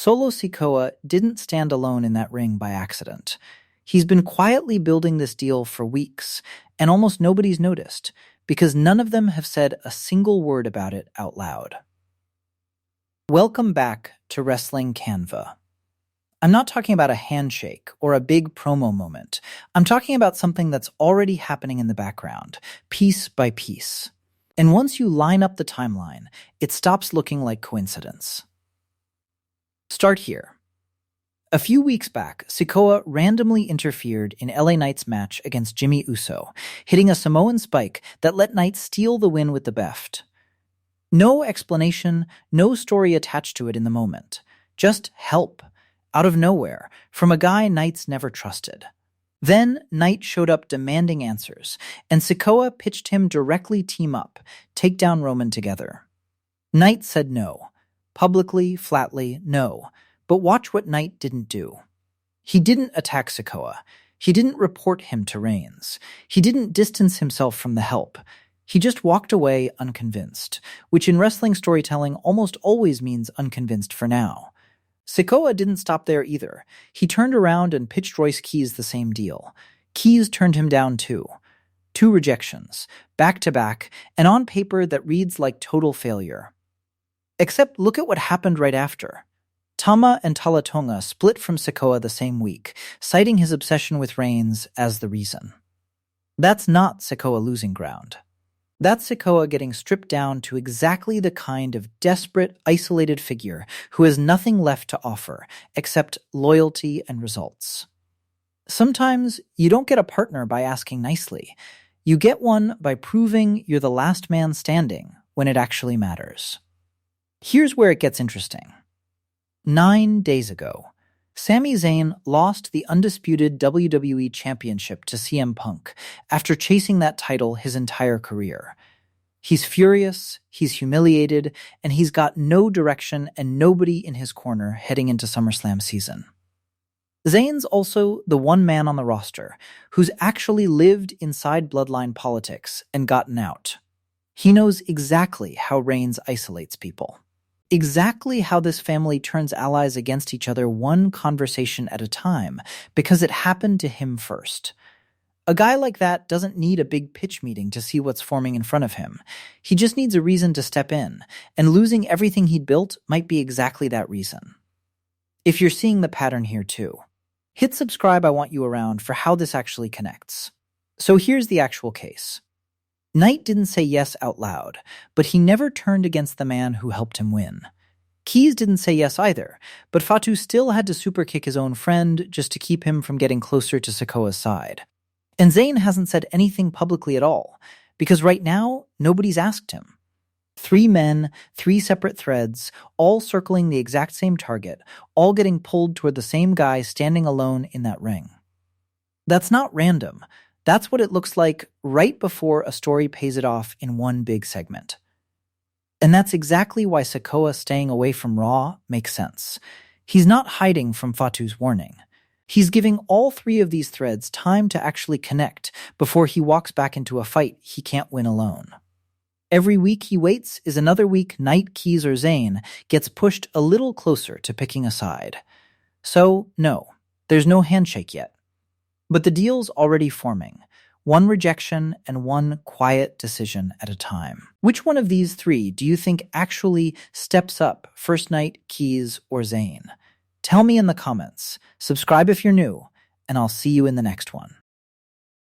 Solo Sikoa didn't stand alone in that ring by accident. He's been quietly building this deal for weeks, and almost nobody's noticed, because none of them have said a single word about it out loud. Welcome back to WrestlingCannva. I'm not talking about a handshake or a big promo moment. I'm talking about something that's already happening in the background, piece by piece. And once you line up the timeline, it stops looking like coincidence. Start here. A few weeks back, Sikoa randomly interfered in LA Knight's match against Jimmy Uso, hitting a Samoan spike that let Knight steal the win with the beft. No explanation, no story attached to it in the moment. Just help, out of nowhere, from a guy Knight's never trusted. Then Knight showed up demanding answers, and Sikoa pitched him directly team up, take down Roman together. Knight said no. Publicly, flatly, no. But watch what Knight didn't do. He didn't attack Sikoa. He didn't report him to Reigns. He didn't distance himself from the help. He just walked away unconvinced, which in wrestling storytelling almost always means unconvinced for now. Sikoa didn't stop there either. He turned around and pitched Royce Keys the same deal. Keys turned him down too. 2 rejections, back to back, and on paper that reads like total failure. Except look at what happened right after. Tama and Talatonga split from Sikoa the same week, citing his obsession with Reigns as the reason. That's not Sikoa losing ground. That's Sikoa getting stripped down to exactly the kind of desperate, isolated figure who has nothing left to offer except loyalty and results. Sometimes you don't get a partner by asking nicely. You get one by proving you're the last man standing when it actually matters. Here's where it gets interesting. 9 days ago, Sami Zayn lost the undisputed WWE Championship to CM Punk after chasing that title his entire career. He's furious, he's humiliated, and he's got no direction and nobody in his corner heading into SummerSlam season. Zayn's also the one man on the roster who's actually lived inside bloodline politics and gotten out. He knows exactly how Reigns isolates people. Exactly how this family turns allies against each other one conversation at a time, because it happened to him first. A guy like that doesn't need a big pitch meeting to see what's forming in front of him. He just needs a reason to step in, and losing everything he'd built might be exactly that reason. If you're seeing the pattern here too, hit subscribe. I want you around for how this actually connects. So here's the actual case. Knight didn't say yes out loud, but he never turned against the man who helped him win. Keys didn't say yes either, but Fatu still had to superkick his own friend just to keep him from getting closer to Sikoa's side. And Zayn hasn't said anything publicly at all, because right now, nobody's asked him. 3 men, 3 separate threads, all circling the exact same target, all getting pulled toward the same guy standing alone in that ring. That's not random. That's what it looks like right before a story pays it off in one big segment. And that's exactly why Sikoa staying away from Raw makes sense. He's not hiding from Fatu's warning. He's giving all 3 of these threads time to actually connect before he walks back into a fight he can't win alone. Every week he waits is another week Knight, Keys, or Zayn gets pushed a little closer to picking a side. So, no, there's no handshake yet. But the deal's already forming, 1 rejection and 1 quiet decision at a time. Which one of these 3 do you think actually steps up first Knight, Keys, or Zayn? Tell me in the comments. Subscribe if you're new, and I'll see you in the next one.